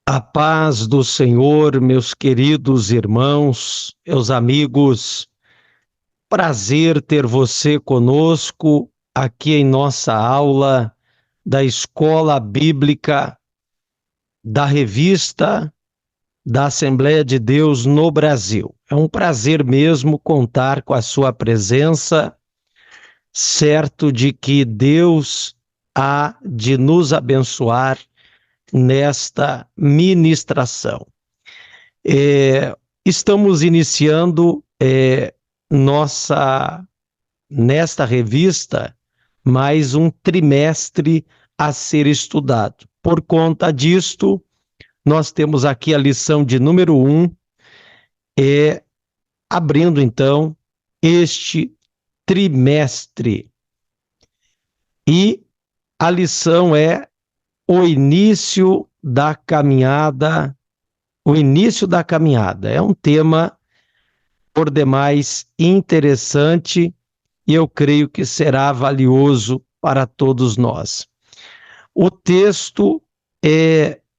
A paz do Senhor, meus queridos irmãos, meus amigos, prazer ter você conosco aqui em nossa aula da Escola Bíblica da Revista da Assembleia de Deus no Brasil. É um prazer mesmo contar com a sua presença, certo de que Deus há de nos abençoar nesta ministração. Estamos iniciando nossa nesta revista mais um trimestre a ser estudado. Por conta disto, nós temos aqui a lição de número 1, abrindo então este trimestre. E a lição é o início da caminhada. O início da caminhada é um tema por demais interessante e eu creio que será valioso para todos nós. O texto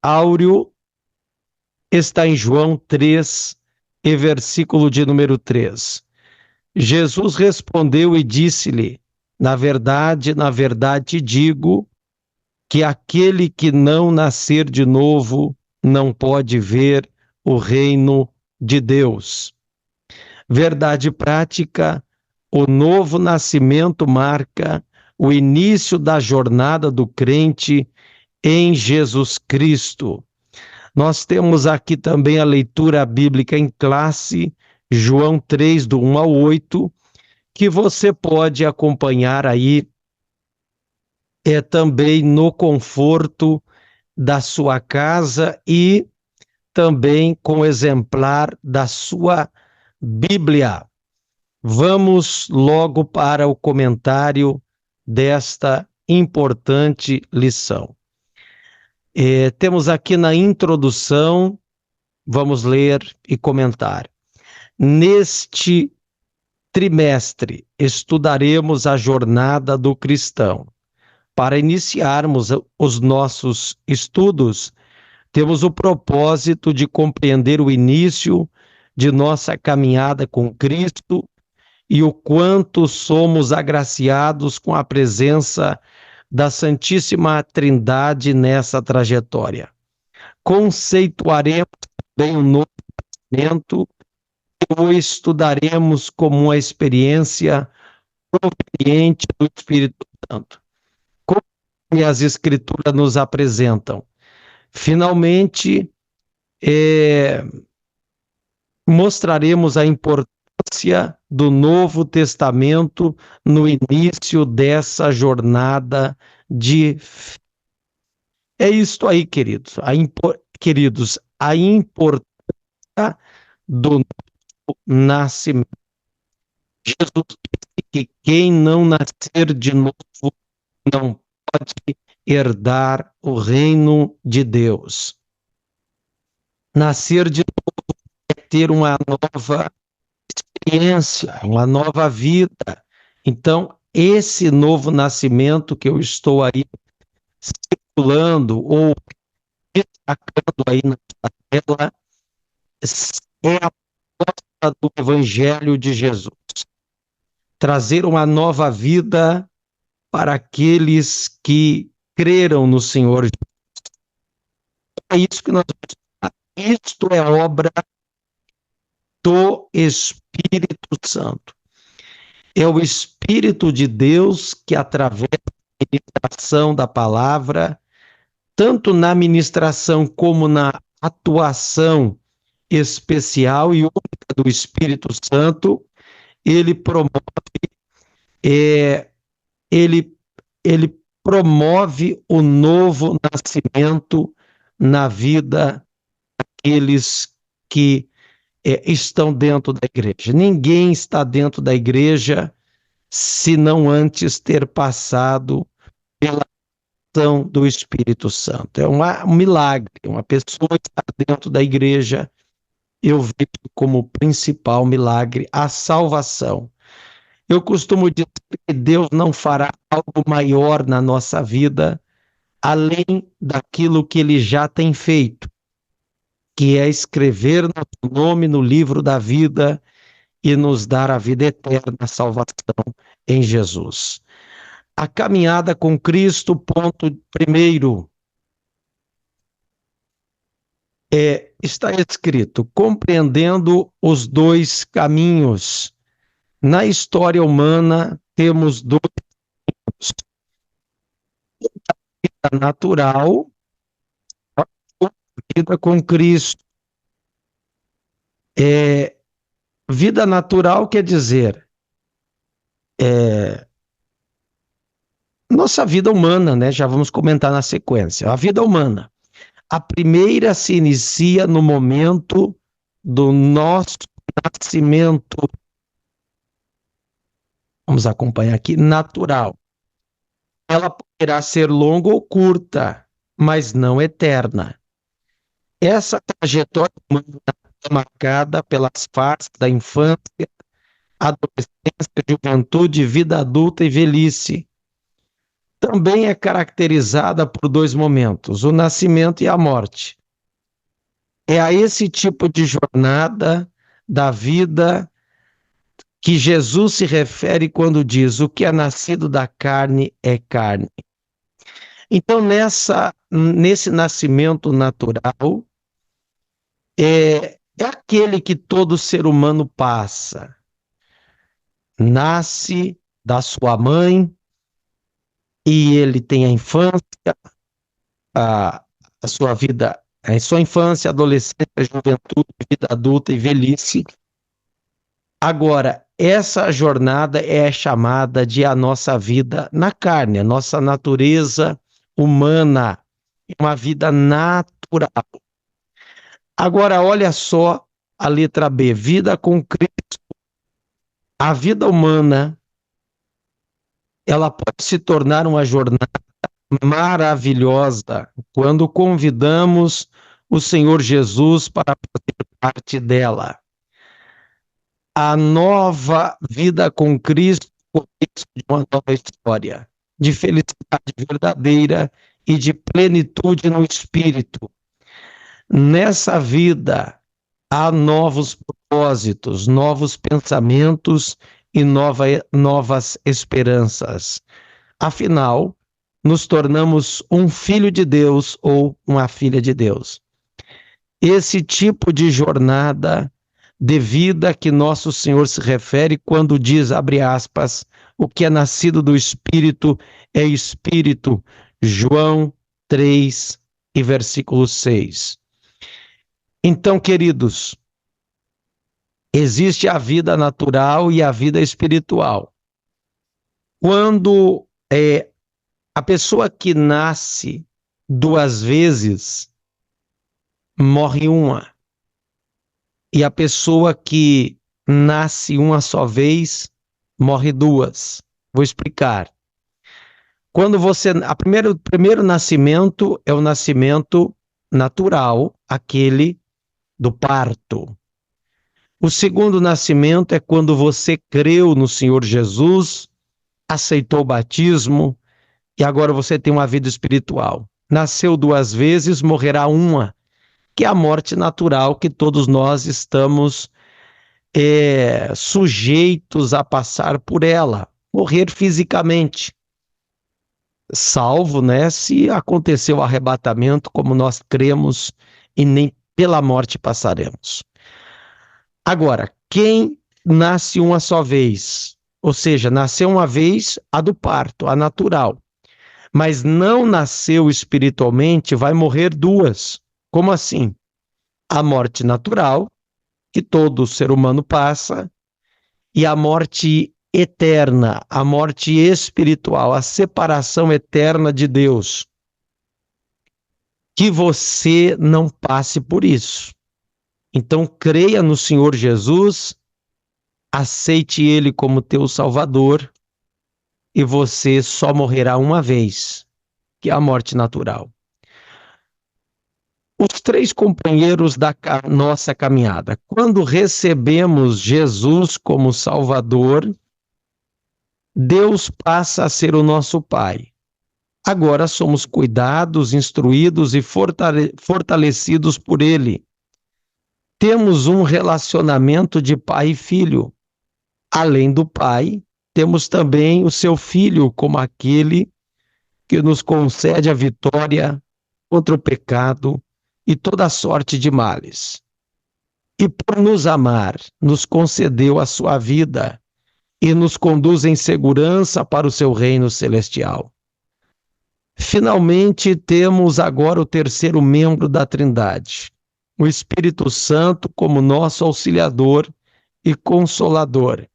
áureo está em João 3, e versículo de número 3. Jesus respondeu e disse-lhe: na verdade, te digo que aquele que não nascer de novo não pode ver o reino de Deus. Verdade prática, o novo nascimento marca o início da jornada do crente em Jesus Cristo. Nós temos aqui também a leitura bíblica em classe, João 3, do 1 ao 8, que você pode acompanhar aí também no conforto da sua casa e também com o exemplar da sua Bíblia. Vamos logo para o comentário desta importante lição. Temos aqui na introdução, vamos ler e comentar. Neste trimestre, estudaremos a jornada do cristão. Para iniciarmos os nossos estudos, temos o propósito de compreender o início de nossa caminhada com Cristo e o quanto somos agraciados com a presença da Santíssima Trindade nessa trajetória. Conceituaremos bem o Novo Testamento e o estudaremos como uma experiência proveniente do Espírito Santo, como as Escrituras nos apresentam. Finalmente, mostraremos a importância do Novo Testamento no início dessa jornada de fé. É isto aí, queridos. A importância do novo nascimento. Jesus disse que quem não nascer de novo não pode herdar o reino de Deus. Nascer de novo é ter uma nova experiência, uma nova vida. Então, esse novo nascimento que eu estou aí circulando ou destacando aí na tela é a proposta do Evangelho de Jesus. Trazer uma nova vida para aqueles que creram no Senhor Jesus. É isso que nós vamos falar. Isto é obra do Espírito Santo. É o Espírito de Deus que, através da ministração da palavra, tanto na ministração como na atuação especial e única do Espírito Santo, ele promove o novo nascimento na vida daqueles que estão dentro da igreja. Ninguém está dentro da igreja se não antes ter passado pela ação do Espírito Santo. É um milagre. Uma pessoa estar dentro da igreja, eu vejo como principal milagre a salvação. Eu costumo dizer que Deus não fará algo maior na nossa vida além daquilo que Ele já tem feito. que é escrever nosso nome no livro da vida e nos dar a vida eterna, a salvação em Jesus. A caminhada com Cristo, ponto primeiro, está escrito, compreendendo os dois caminhos. Na história humana, temos dois caminhos. A vida natural, a vida com Cristo. Vida natural quer dizer nossa vida humana, né? Já vamos comentar na sequência. A vida humana. A primeira se inicia no momento do nosso nascimento. Vamos acompanhar aqui. Natural. Ela poderá ser longa ou curta, mas não eterna. Essa trajetória humana é marcada pelas fases da infância, adolescência, juventude, vida adulta e velhice. Também é caracterizada por dois momentos, o nascimento e a morte. É a esse tipo de jornada da vida que Jesus se refere quando diz: o que é nascido da carne é carne. Então, nesse nascimento natural, é aquele que todo ser humano passa. Nasce da sua mãe e ele tem a infância, a sua vida, a sua infância, adolescência, juventude, vida adulta e velhice. Agora, essa jornada é chamada de a nossa vida na carne, a nossa natureza humana, uma vida natural. Agora, olha só a letra B, vida com Cristo. A vida humana, ela pode se tornar uma jornada maravilhosa quando convidamos o Senhor Jesus para fazer parte dela. A nova vida com Cristo começa de uma nova história de felicidade verdadeira e de plenitude no espírito. Nessa vida há novos propósitos, novos pensamentos e novas esperanças. Afinal, nos tornamos um filho de Deus ou uma filha de Deus. Esse tipo de jornada de vida que nosso Senhor se refere quando diz, abre aspas, o que é nascido do Espírito é Espírito, João 3 e versículo 6. Então, queridos, existe a vida natural e a vida espiritual. Quando a pessoa que nasce duas vezes, morre uma. E a pessoa que nasce uma só vez, morre duas. Vou explicar. Quando o primeiro nascimento é o nascimento natural, aquele do parto. O segundo nascimento é quando você creu no Senhor Jesus, aceitou o batismo e agora você tem uma vida espiritual. Nasceu duas vezes, morrerá uma, que é a morte natural que todos nós estamos sujeitos a passar por ela, morrer fisicamente. Salvo, né, se aconteceu o arrebatamento, como nós cremos, e nem pela morte passaremos. Agora, quem nasce uma só vez, ou seja, nasceu uma vez a do parto, a natural, mas não nasceu espiritualmente, vai morrer duas. Como assim? A morte natural, que todo ser humano passa, e a morte eterna, a morte espiritual, a separação eterna de Deus. Que você não passe por isso. Então, creia no Senhor Jesus, aceite Ele como teu Salvador, e você só morrerá uma vez, que é a morte natural. Os três companheiros da nossa caminhada. Quando recebemos Jesus como Salvador, Deus passa a ser o nosso Pai. Agora somos cuidados, instruídos e fortalecidos por Ele. temos um relacionamento de pai e filho. Além do pai, temos também o seu filho como aquele que nos concede a vitória contra o pecado e toda a sorte de males. E por nos amar, nos concedeu a sua vida e nos conduz em segurança para o seu reino celestial. Finalmente, temos agora o terceiro membro da Trindade, o Espírito Santo como nosso auxiliador e consolador.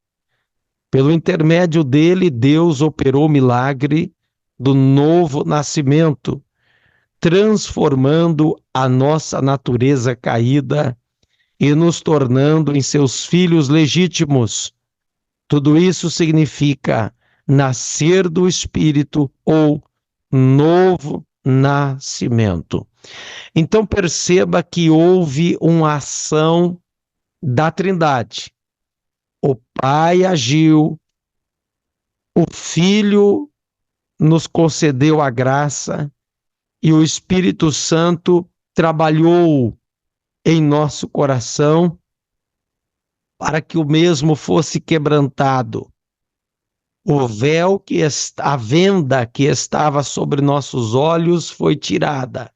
Pelo intermédio dele, Deus operou o milagre do novo nascimento, transformando a nossa natureza caída e nos tornando em seus filhos legítimos. Tudo isso significa nascer do Espírito ou novo nascimento. Então perceba que houve uma ação da Trindade. O Pai agiu, o Filho nos concedeu a graça e o Espírito Santo trabalhou em nosso coração para que o mesmo fosse quebrantado. O véu a venda que estava sobre nossos olhos foi tirada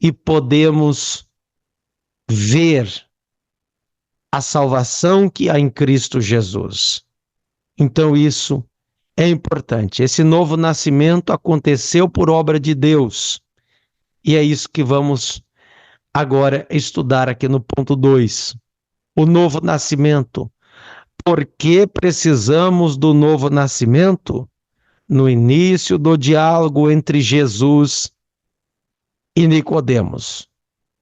e podemos ver a salvação que há em Cristo Jesus. Então isso é importante. Esse novo nascimento aconteceu por obra de Deus. E é isso que vamos agora estudar aqui no ponto 2. O novo nascimento. Por que precisamos do novo nascimento? No início do diálogo entre Jesus e Nicodemos.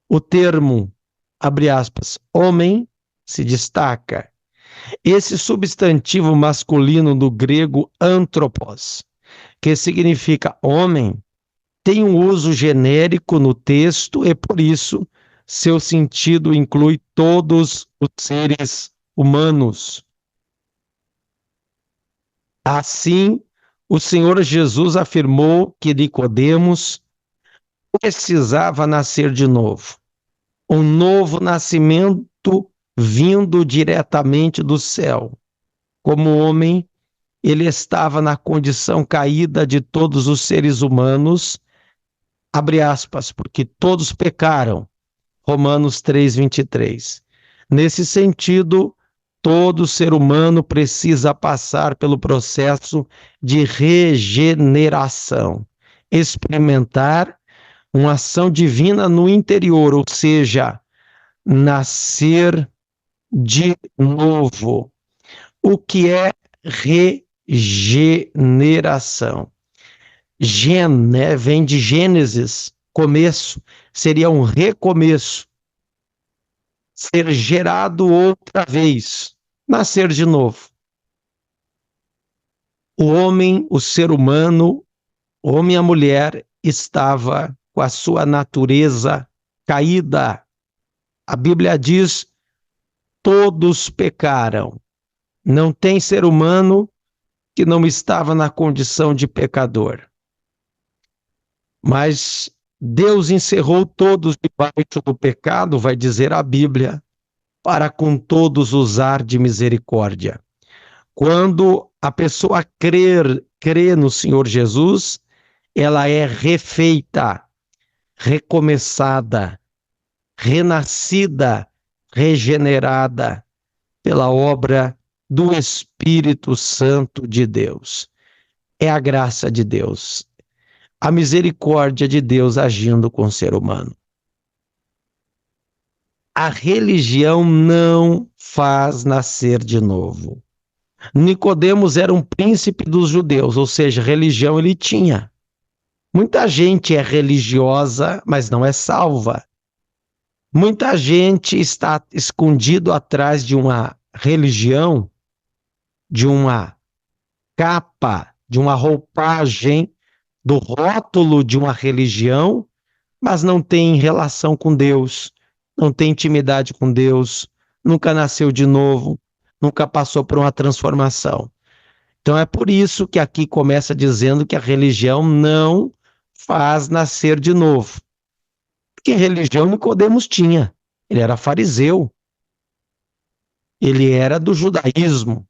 O termo, abre aspas, homem, se destaca. Esse substantivo masculino do grego anthropos, que significa homem, tem um uso genérico no texto e, por isso, seu sentido inclui todos os seres humanos. Assim, o Senhor Jesus afirmou que Nicodemos precisava nascer de novo. Um novo nascimento vindo diretamente do céu. Como homem, ele estava na condição caída de todos os seres humanos, abre aspas, porque todos pecaram, Romanos 3:23. Nesse sentido, todo ser humano precisa passar pelo processo de regeneração, experimentar uma ação divina no interior, ou seja, nascer de novo. O que é regeneração? Gen, né, vem de Gênesis, começo, seria um recomeço. Ser gerado outra vez, nascer de novo. O homem, o ser humano, o homem e a mulher estava com a sua natureza caída. A Bíblia diz: todos pecaram. Não tem ser humano que não estava na condição de pecador. Mas Deus encerrou todos debaixo do pecado, vai dizer a Bíblia, para com todos usar de misericórdia. Quando a pessoa crê no Senhor Jesus, ela é refeita, recomeçada, renascida, regenerada pela obra do Espírito Santo de Deus. É a graça de Deus, a misericórdia de Deus agindo com o ser humano. A religião não faz nascer de novo. Nicodemos era um príncipe dos judeus, ou seja, religião ele tinha. Muita gente é religiosa, mas não é salva. Muita gente está escondido atrás de uma religião, de uma capa, de uma roupagem, do rótulo de uma religião, mas não tem relação com Deus, não tem intimidade com Deus, nunca nasceu de novo, nunca passou por uma transformação. Então é por isso que aqui começa dizendo que a religião não faz nascer de novo. Porque religião Nicodemos tinha. Ele era fariseu. Ele era do judaísmo,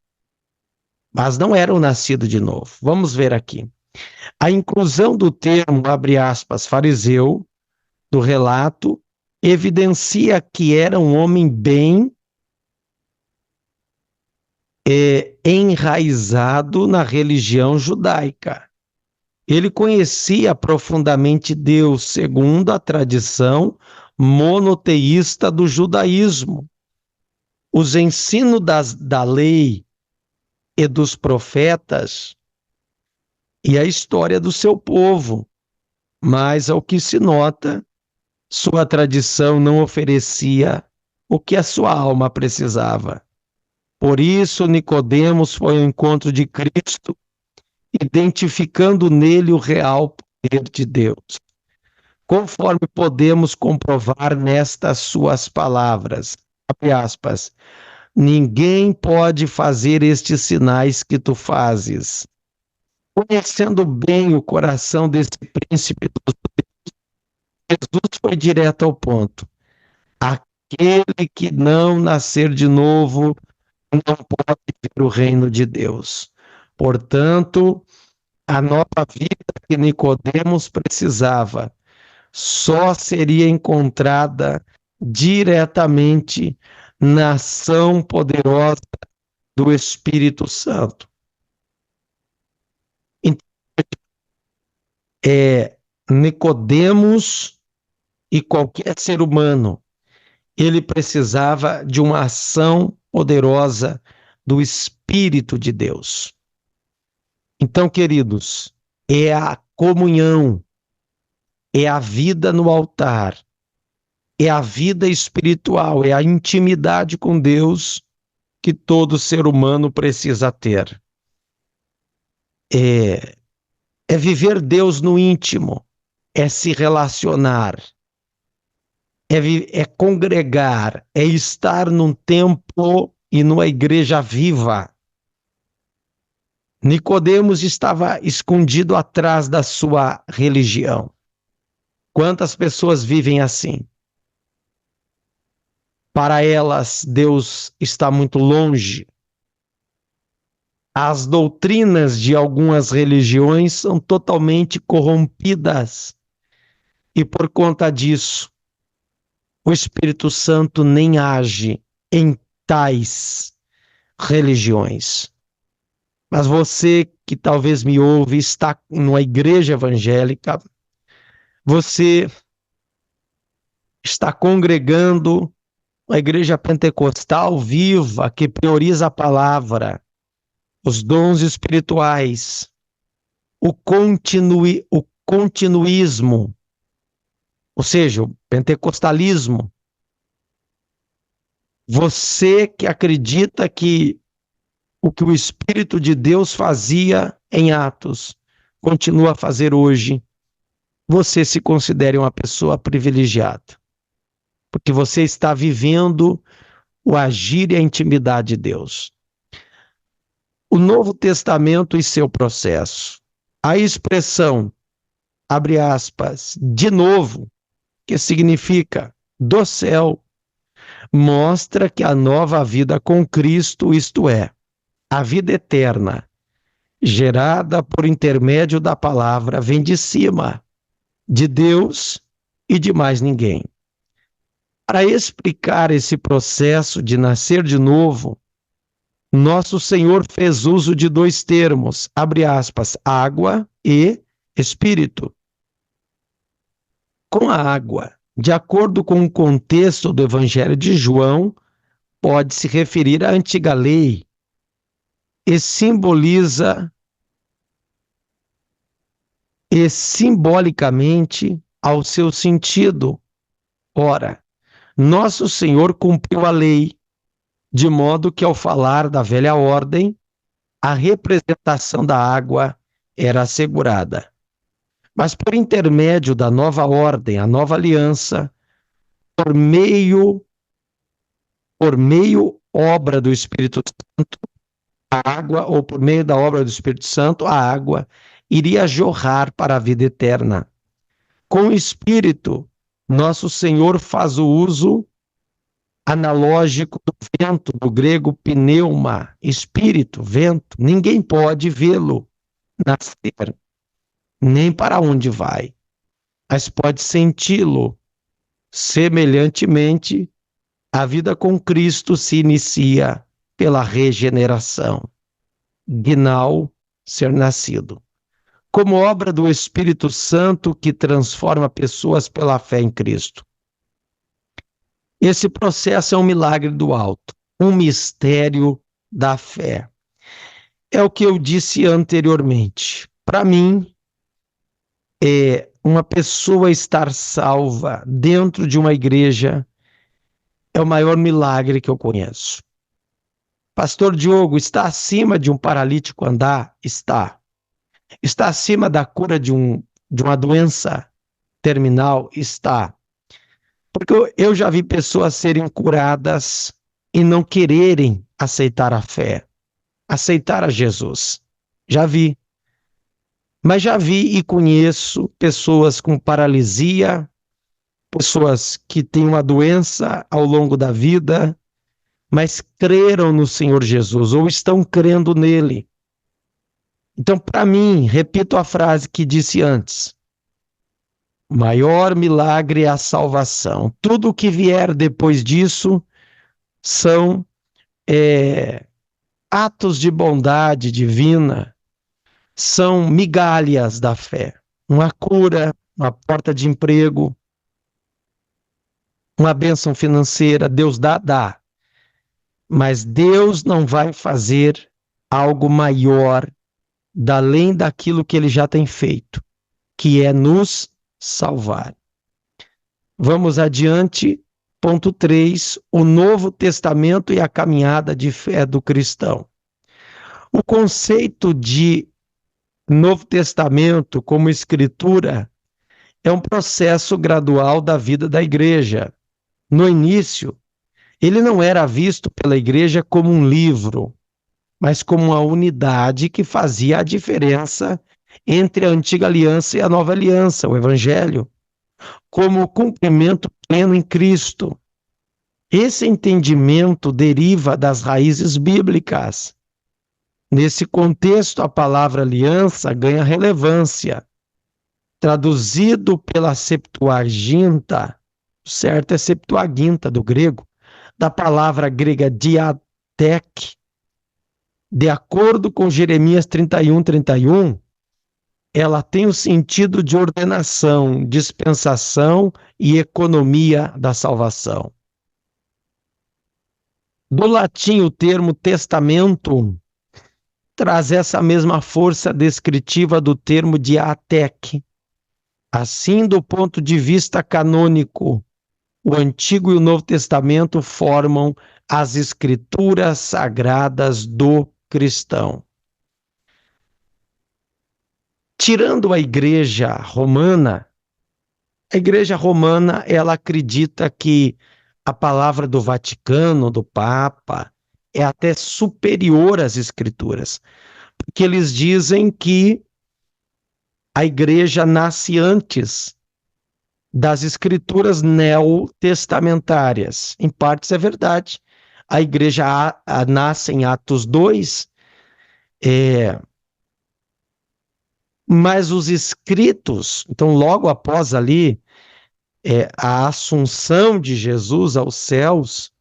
mas não era o nascido de novo. Vamos ver aqui. A inclusão do termo, abre aspas, fariseu, do relato, evidencia que era um homem bem enraizado na religião judaica. Ele conhecia profundamente Deus, segundo a tradição monoteísta do judaísmo. Os ensinos da lei e dos profetas e a história do seu povo. Mas, ao que se nota, sua tradição não oferecia o que a sua alma precisava. Por isso, Nicodemos foi ao encontro de Cristo, identificando nele o real poder de Deus. Conforme podemos comprovar nestas suas palavras, abre aspas, ninguém pode fazer estes sinais que tu fazes. Conhecendo bem o coração desse príncipe dos Jesus foi direto ao ponto. Aquele que não nascer de novo não pode ver o reino de Deus. Portanto, a nova vida que Nicodemos precisava só seria encontrada diretamente na ação poderosa do Espírito Santo. Então, Nicodemos e qualquer ser humano, ele precisava de uma ação poderosa do Espírito de Deus. Então, queridos, é a comunhão, é a vida no altar, é a vida espiritual, é a intimidade com Deus que todo ser humano precisa ter. É viver Deus no íntimo, é se relacionar, é congregar, é estar num templo e numa igreja viva. Nicodemos estava escondido atrás da sua religião. Quantas pessoas vivem assim? Para elas, Deus está muito longe. As doutrinas de algumas religiões são totalmente corrompidas. E por conta disso, o Espírito Santo nem age em tais religiões. Mas você que talvez me ouve, está numa igreja evangélica, você está congregando uma igreja pentecostal viva, que prioriza a palavra, os dons espirituais, o continuismo, ou seja, o pentecostalismo. Você que acredita que o que o Espírito de Deus fazia em Atos continua a fazer hoje, você se considere uma pessoa privilegiada, porque você está vivendo o agir e a intimidade de Deus. O Novo Testamento e seu processo. A expressão, abre aspas, de novo, que significa do céu, mostra que a nova vida com Cristo, isto é, a vida eterna, gerada por intermédio da palavra, vem de cima, de Deus e de mais ninguém. Para explicar esse processo de nascer de novo, nosso Senhor fez uso de dois termos, abre aspas, água e espírito. Com a água, de acordo com o contexto do Evangelho de João, pode se referir à antiga lei e simbolicamente ao seu sentido. Ora, nosso Senhor cumpriu a lei, de modo que, ao falar da velha ordem, a representação da água era assegurada. Mas por intermédio da nova ordem, a nova aliança, por meio obra do Espírito Santo, a água, ou por meio da obra do Espírito Santo, a água iria jorrar para a vida eterna. Com o Espírito, nosso Senhor faz o uso analógico do vento, do grego pneuma, espírito, vento. Ninguém pode vê-lo nascer, nem para onde vai, mas pode senti-lo. Semelhantemente, a vida com Cristo se inicia pela regeneração. Gnau, ser nascido. Como obra do Espírito Santo que transforma pessoas pela fé em Cristo. Esse processo é um milagre do alto, um mistério da fé. É o que eu disse anteriormente. Para mim, uma pessoa estar salva dentro de uma igreja é o maior milagre que eu conheço. Pastor Diogo, está acima de um paralítico andar? Está. Está acima da cura de uma doença terminal? Está. Porque eu já vi pessoas serem curadas e não quererem aceitar a fé, aceitar a Jesus. Já vi. Mas já vi e conheço pessoas com paralisia, pessoas que têm uma doença ao longo da vida, mas creram no Senhor Jesus ou estão crendo nele. Então, para mim, repito a frase que disse antes: o maior milagre é a salvação. Tudo o que vier depois disso são atos de bondade divina, são migalhas da fé. Uma cura, uma porta de emprego, uma bênção financeira, Deus dá. Mas Deus não vai fazer algo maior além daquilo que ele já tem feito, que é nos salvar. Vamos adiante. Ponto 3, o Novo Testamento e a caminhada de fé do cristão. O conceito de Novo Testamento como escritura é um processo gradual da vida da igreja. No início, ele não era visto pela igreja como um livro, mas como uma unidade que fazia a diferença entre a antiga aliança e a nova aliança, o evangelho, como cumprimento pleno em Cristo. Esse entendimento deriva das raízes bíblicas. Nesse contexto, a palavra aliança ganha relevância. Traduzido pela Septuaginta, certo é Septuaginta do grego, da palavra grega diatek, de acordo com Jeremias 31, ela tem o sentido de ordenação, dispensação e economia da salvação. Do latim, o termo testamento traz essa mesma força descritiva do termo diatek. Assim, do ponto de vista canônico, o Antigo e o Novo Testamento formam as escrituras sagradas do cristão. Tirando a Igreja Romana, ela acredita que a palavra do Vaticano, do Papa, é até superior às Escrituras, porque eles dizem que a Igreja nasce antes das Escrituras neotestamentárias. Em partes é verdade. A Igreja nasce em Atos 2, mas os escritos, então logo após ali, a assunção de Jesus aos céus,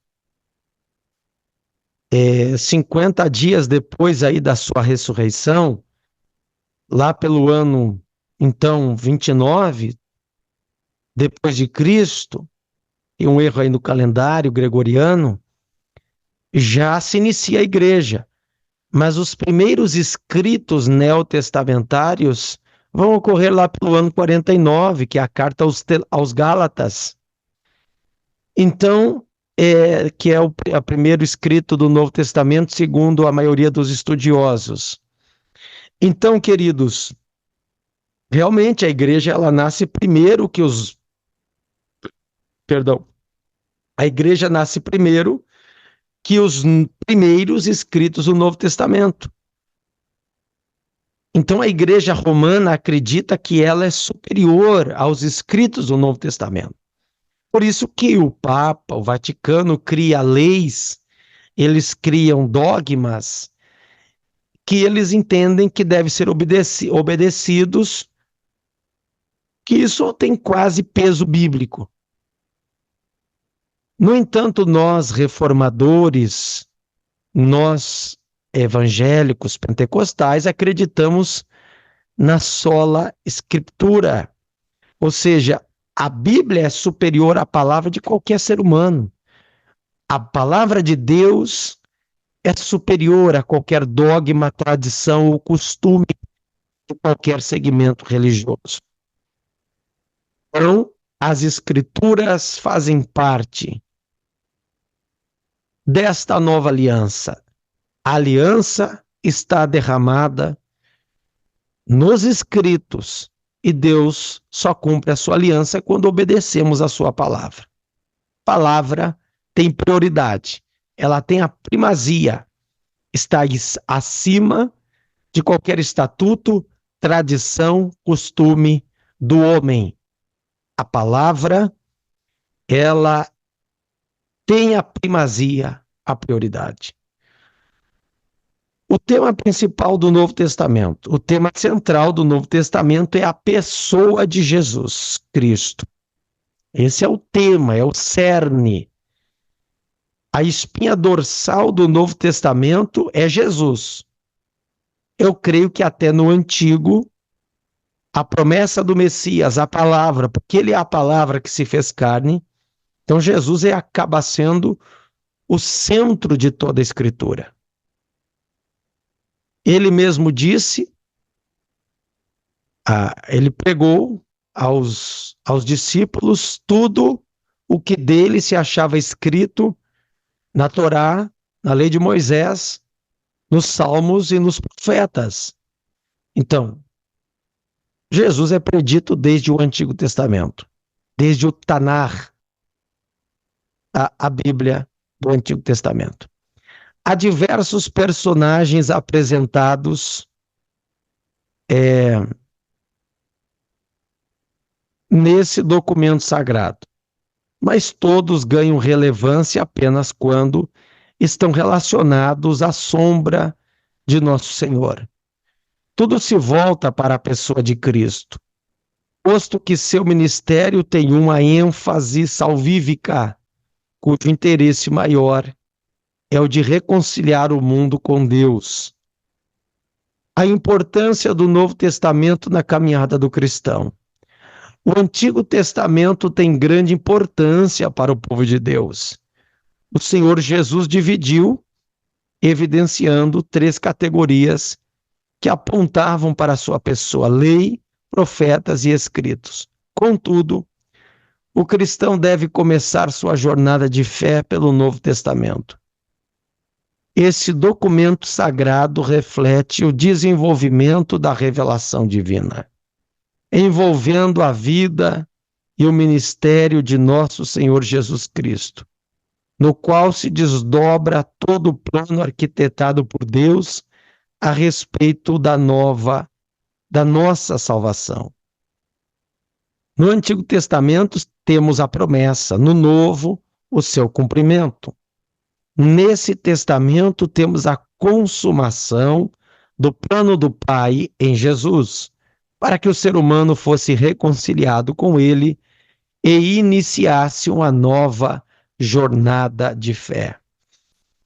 50 dias depois aí da sua ressurreição, lá pelo ano, então, 29, depois de Cristo, e um erro aí no calendário gregoriano, já se inicia a igreja. Mas os primeiros escritos neotestamentários vão ocorrer lá pelo ano 49, que é a carta aos Gálatas. Então, que é o primeiro escrito do Novo Testamento, segundo a maioria dos estudiosos. Então, queridos, realmente a igreja ela nasce primeiro que os... Perdão. A igreja nasce primeiro que os primeiros escritos do Novo Testamento. Então a igreja romana acredita que ela é superior aos escritos do Novo Testamento. Por isso que o Papa, o Vaticano, cria leis, eles criam dogmas que eles entendem que devem ser obedecidos, que isso tem quase peso bíblico. No entanto, nós reformadores, nós evangélicos pentecostais, acreditamos na sola escritura, ou seja, a Bíblia é superior à palavra de qualquer ser humano. A palavra de Deus é superior a qualquer dogma, tradição ou costume de qualquer segmento religioso. Então, as escrituras fazem parte desta nova aliança. A aliança está derramada nos escritos e Deus só cumpre a sua aliança quando obedecemos a sua palavra. Palavra tem prioridade, ela tem a primazia, está acima de qualquer estatuto, tradição, costume do homem. A palavra, ela tem a primazia, a prioridade. O tema principal do Novo Testamento, o tema central do Novo Testamento é a pessoa de Jesus Cristo. Esse é o tema, é o cerne. A espinha dorsal do Novo Testamento é Jesus. Eu creio que até no Antigo, a promessa do Messias, a palavra, porque ele é a palavra que se fez carne, então Jesus acaba sendo o centro de toda a Escritura. Ele mesmo disse, ele pregou aos discípulos tudo o que dele se achava escrito na Torá, na lei de Moisés, nos Salmos e nos profetas. Então, Jesus é predito desde o Antigo Testamento, desde o Tanar, a Bíblia do Antigo Testamento. Há diversos personagens apresentados nesse documento sagrado, mas todos ganham relevância apenas quando estão relacionados à sombra de Nosso Senhor. Tudo se volta para a pessoa de Cristo, posto que seu ministério tem uma ênfase salvífica, cujo interesse maior é o de reconciliar o mundo com Deus. A importância do Novo Testamento na caminhada do cristão. O Antigo Testamento tem grande importância para o povo de Deus. O Senhor Jesus dividiu, evidenciando 3 categorias que apontavam para a sua pessoa: lei, profetas e escritos. Contudo, o cristão deve começar sua jornada de fé pelo Novo Testamento. Esse documento sagrado reflete o desenvolvimento da revelação divina, envolvendo a vida e o ministério de nosso Senhor Jesus Cristo, no qual se desdobra todo o plano arquitetado por Deus a respeito da nossa salvação. No Antigo Testamento temos a promessa, no Novo, o seu cumprimento. Nesse testamento temos a consumação do plano do Pai em Jesus, para que o ser humano fosse reconciliado com ele e iniciasse uma nova jornada de fé.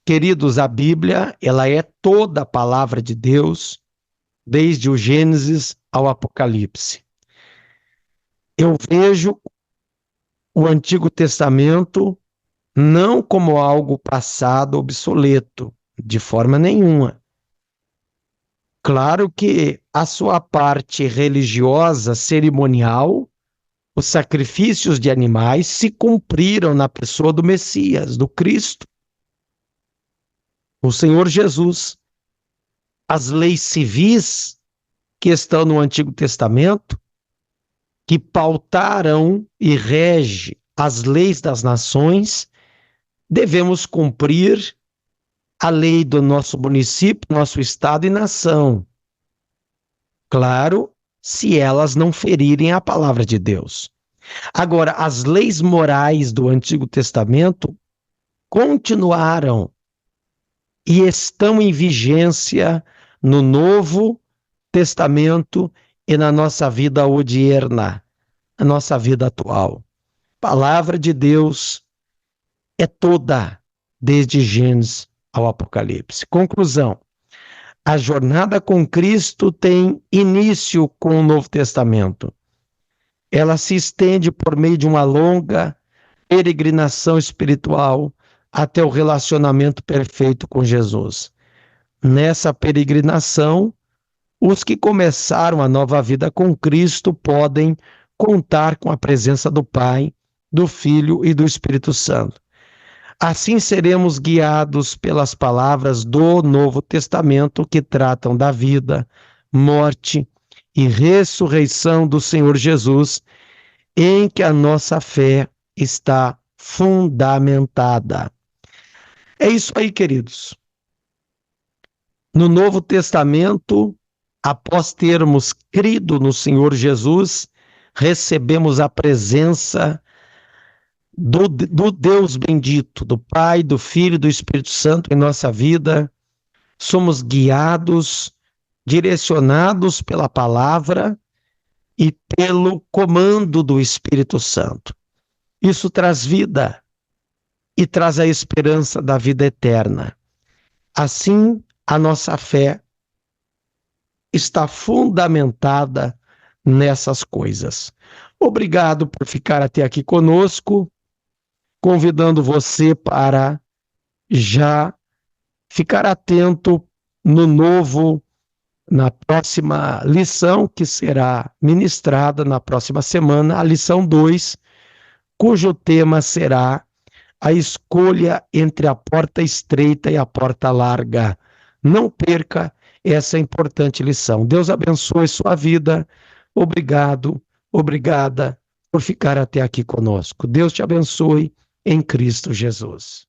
Queridos, a Bíblia, ela é toda a palavra de Deus, desde o Gênesis ao Apocalipse. Eu vejo o Antigo Testamento não como algo passado, obsoleto, de forma nenhuma. Claro que a sua parte religiosa, cerimonial, os sacrifícios de animais se cumpriram na pessoa do Messias, do Cristo, o Senhor Jesus. As leis civis que estão no Antigo Testamento, que pautaram e rege as leis das nações, devemos cumprir a lei do nosso município, nosso estado e nação. Claro, se elas não ferirem a palavra de Deus. Agora, as leis morais do Antigo Testamento continuaram e estão em vigência no Novo Testamento e na nossa vida odierna, na nossa vida atual. A palavra de Deus é toda, desde Gênesis ao Apocalipse. Conclusão: a jornada com Cristo tem início com o Novo Testamento. Ela se estende por meio de uma longa peregrinação espiritual até o relacionamento perfeito com Jesus. Nessa peregrinação, os que começaram a nova vida com Cristo podem contar com a presença do Pai, do Filho e do Espírito Santo. Assim seremos guiados pelas palavras do Novo Testamento que tratam da vida, morte e ressurreição do Senhor Jesus, em que a nossa fé está fundamentada. É isso aí, queridos. No Novo Testamento, após termos crido no Senhor Jesus, recebemos a presença do Deus bendito, do Pai, do Filho e do Espírito Santo em nossa vida. Somos guiados, direcionados pela palavra e pelo comando do Espírito Santo. Isso traz vida e traz a esperança da vida eterna. Assim, a nossa fé está fundamentada nessas coisas. Obrigado por ficar até aqui conosco, convidando você para já ficar atento na próxima lição, que será ministrada na próxima semana, a lição 2, cujo tema será a escolha entre a porta estreita e a porta larga. Não perca essa importante lição. Deus abençoe sua vida. Obrigado, obrigada por ficar até aqui conosco. Deus te abençoe em Cristo Jesus.